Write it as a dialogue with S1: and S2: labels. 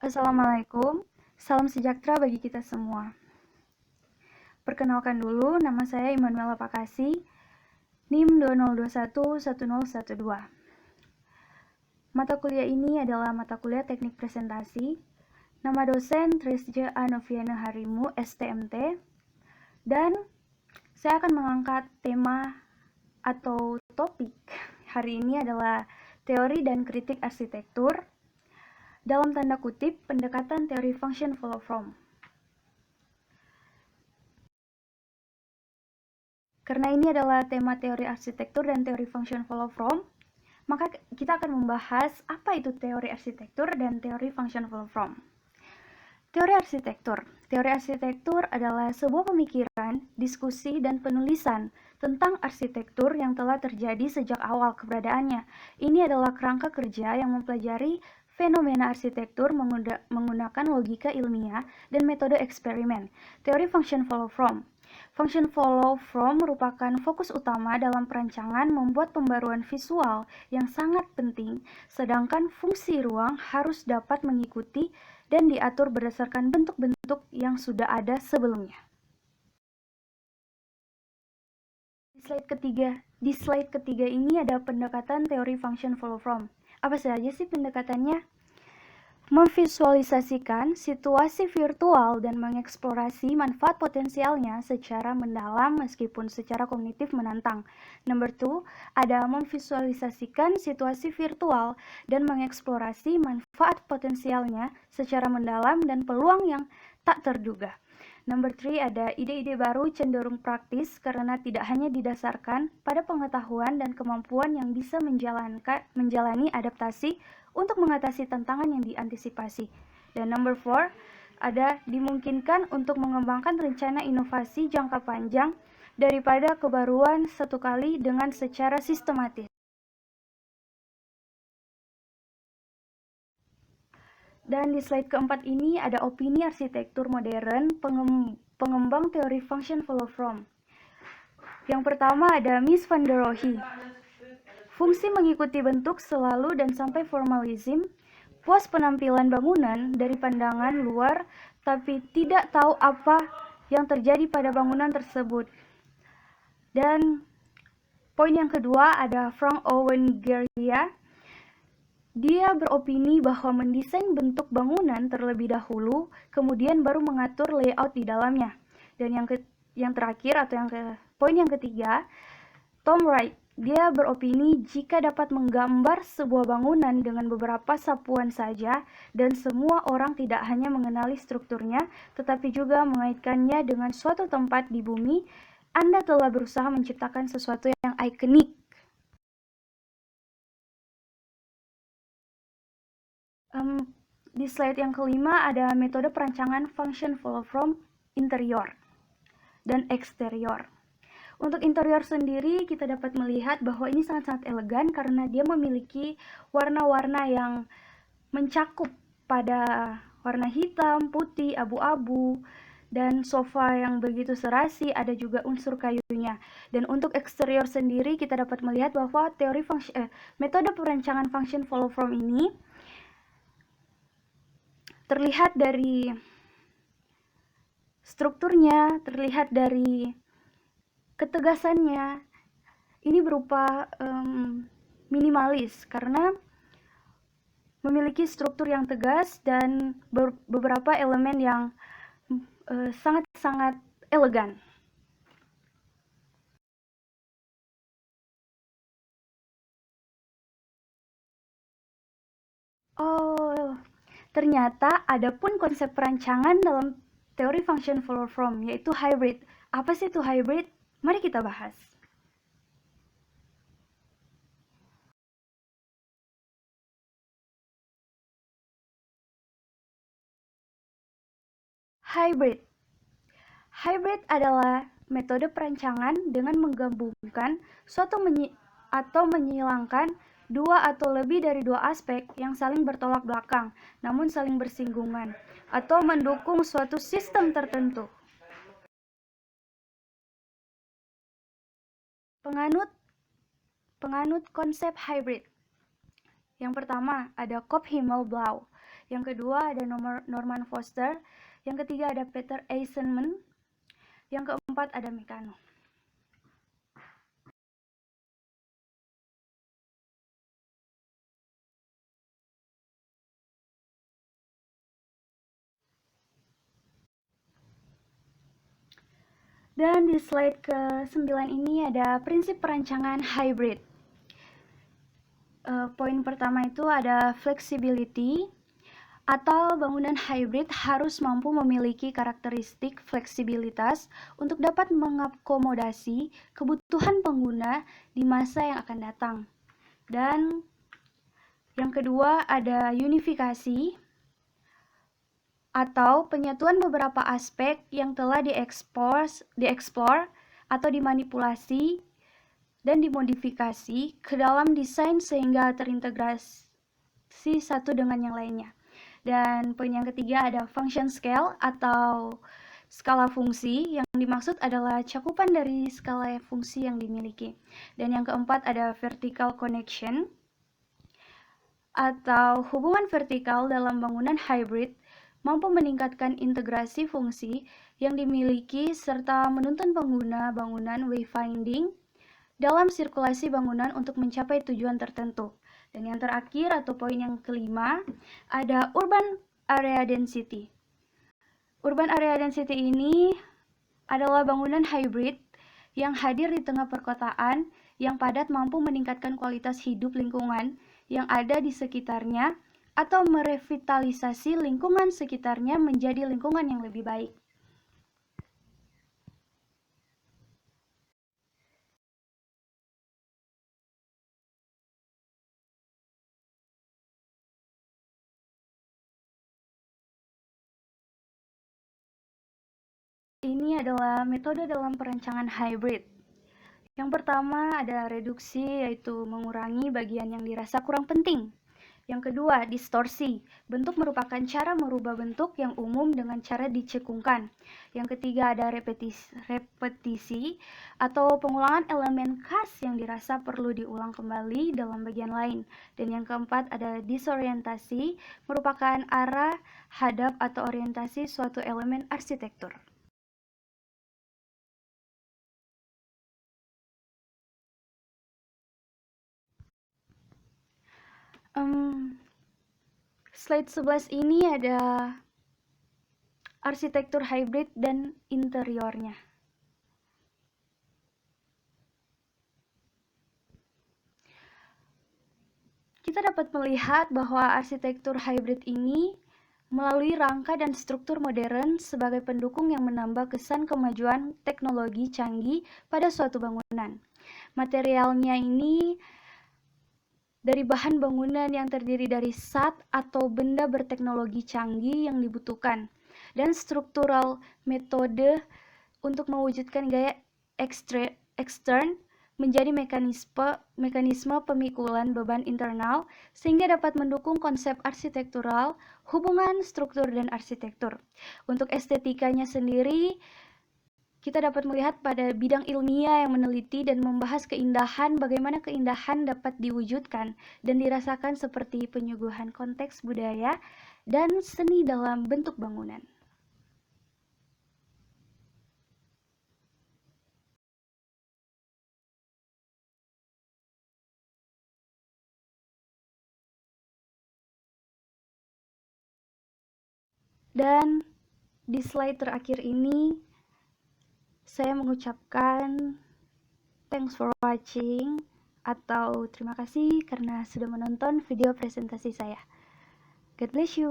S1: Assalamualaikum, salam sejahtera bagi kita semua. Perkenalkan dulu, nama saya Immanuela Pakasi, NIM 20211012. Mata kuliah ini adalah mata kuliah teknik presentasi. Nama dosen Tresja Anoviana Harimu, STMT. Dan saya akan mengangkat tema atau topik hari ini adalah teori dan kritik arsitektur. Dalam tanda kutip, pendekatan teori function follow from. Karena ini adalah tema teori arsitektur dan teori function follow from, maka kita akan membahas apa itu teori arsitektur dan teori function follow from. Teori arsitektur. Teori arsitektur adalah sebuah pemikiran, diskusi, dan penulisan tentang arsitektur yang telah terjadi sejak awal keberadaannya. Ini adalah kerangka kerja yang mempelajari fenomena arsitektur menggunakan logika ilmiah dan metode eksperimen. Teori function follow from. Function follow from merupakan fokus utama dalam perancangan membuat pembaruan visual yang sangat penting, sedangkan fungsi ruang harus dapat mengikuti dan diatur berdasarkan bentuk-bentuk yang sudah ada sebelumnya. Di slide ketiga ini ada pendekatan teori function follow from. Apa saja sih pendekatannya? Memvisualisasikan situasi virtual dan mengeksplorasi manfaat potensialnya secara mendalam meskipun secara kognitif menantang. Number 2, ada memvisualisasikan situasi virtual dan mengeksplorasi manfaat potensialnya secara mendalam dan peluang yang tak terduga. Number 3, ada ide-ide baru cenderung praktis karena tidak hanya didasarkan pada pengetahuan dan kemampuan yang bisa menjalani adaptasi untuk mengatasi tantangan yang diantisipasi. Dan number 4, ada dimungkinkan untuk mengembangkan rencana inovasi jangka panjang daripada kebaruan satu kali dengan secara sistematis. Dan di slide keempat ini ada opini arsitektur modern pengembang teori function follow from. Yang pertama ada Mies van der Rohe. Fungsi mengikuti bentuk selalu dan sampai formalisme, puas penampilan bangunan dari pandangan luar tapi tidak tahu apa yang terjadi pada bangunan tersebut. Dan poin yang kedua ada Frank Owen Geria. Dia beropini bahwa mendesain bentuk bangunan terlebih dahulu, kemudian baru mengatur layout di dalamnya. Dan yang terakhir atau poin yang ketiga, Tom Wright. Dia beropini jika dapat menggambar sebuah bangunan dengan beberapa sapuan saja dan semua orang tidak hanya mengenali strukturnya, tetapi juga mengaitkannya dengan suatu tempat di bumi, Anda telah berusaha menciptakan sesuatu yang ikonik. Di slide yang kelima ada metode perancangan function follow from interior dan eksterior. Untuk interior sendiri kita dapat melihat bahwa ini sangat-sangat elegan karena dia memiliki warna-warna yang mencakup pada warna hitam, putih, abu-abu, dan sofa yang begitu serasi, ada juga unsur kayunya. Dan untuk eksterior sendiri kita dapat melihat bahwa metode perancangan function follow from ini terlihat dari strukturnya, terlihat dari ketegasannya. Ini berupa minimalis karena memiliki struktur yang tegas dan beberapa elemen yang sangat-sangat elegan. Oh, ternyata ada pun konsep perancangan dalam teori function follow from, yaitu hybrid. Apa sih itu hybrid? Mari kita bahas. Hybrid. Hybrid adalah metode perancangan dengan menggabungkan atau menyilangkan dua atau lebih dari dua aspek yang saling bertolak belakang, namun saling bersinggungan, atau mendukung suatu sistem tertentu. Penganut konsep hybrid. Yang pertama ada Kop Himmelblau. Yang kedua ada Norman Foster. Yang ketiga ada Peter Eisenman. Yang keempat ada Meccano. Dan di slide ke-9 ini ada prinsip perancangan hybrid. Poin pertama itu ada flexibility, atau bangunan hybrid harus mampu memiliki karakteristik fleksibilitas untuk dapat mengakomodasi kebutuhan pengguna di masa yang akan datang. Dan yang kedua ada unifikasi, atau penyatuan beberapa aspek yang telah dieksplor atau dimanipulasi dan dimodifikasi ke dalam desain sehingga terintegrasi satu dengan yang lainnya. Dan poin yang ketiga ada function scale atau skala fungsi, yang dimaksud adalah cakupan dari skala fungsi yang dimiliki. Dan yang keempat ada vertical connection atau hubungan vertikal dalam bangunan hybrid mampu meningkatkan integrasi fungsi yang dimiliki serta menuntun pengguna bangunan wayfinding dalam sirkulasi bangunan untuk mencapai tujuan tertentu. Dan yang terakhir atau poin yang kelima ada urban area density. Urban area density ini adalah bangunan hybrid yang hadir di tengah perkotaan yang padat mampu meningkatkan kualitas hidup lingkungan yang ada di sekitarnya atau merevitalisasi lingkungan sekitarnya menjadi lingkungan yang lebih baik. Ini adalah metode dalam perancangan hybrid. Yang pertama ada reduksi, yaitu mengurangi bagian yang dirasa kurang penting. Yang kedua, distorsi. Bentuk merupakan cara merubah bentuk yang umum dengan cara dicekungkan. Yang ketiga ada repetisi atau pengulangan elemen khas yang dirasa perlu diulang kembali dalam bagian lain. Dan yang keempat ada disorientasi, merupakan arah, hadap, atau orientasi suatu elemen arsitektur. Slide 11 ini ada arsitektur hybrid dan interiornya. Kita dapat melihat bahwa arsitektur hybrid ini melalui rangka dan struktur modern sebagai pendukung yang menambah kesan kemajuan teknologi canggih pada suatu bangunan. Materialnya ini dari bahan bangunan yang terdiri dari zat atau benda berteknologi canggih yang dibutuhkan, dan struktural metode untuk mewujudkan gaya ekstern menjadi mekanisme pemikulan beban internal sehingga dapat mendukung konsep arsitektural, hubungan struktur dan arsitektur. Untuk estetikanya sendiri, kita dapat melihat pada bidang ilmiah yang meneliti dan membahas keindahan, bagaimana keindahan dapat diwujudkan dan dirasakan seperti penyuguhan konteks budaya dan seni dalam bentuk bangunan. Dan di slide terakhir ini, saya mengucapkan thanks for watching atau terima kasih karena sudah menonton video presentasi saya. God bless you.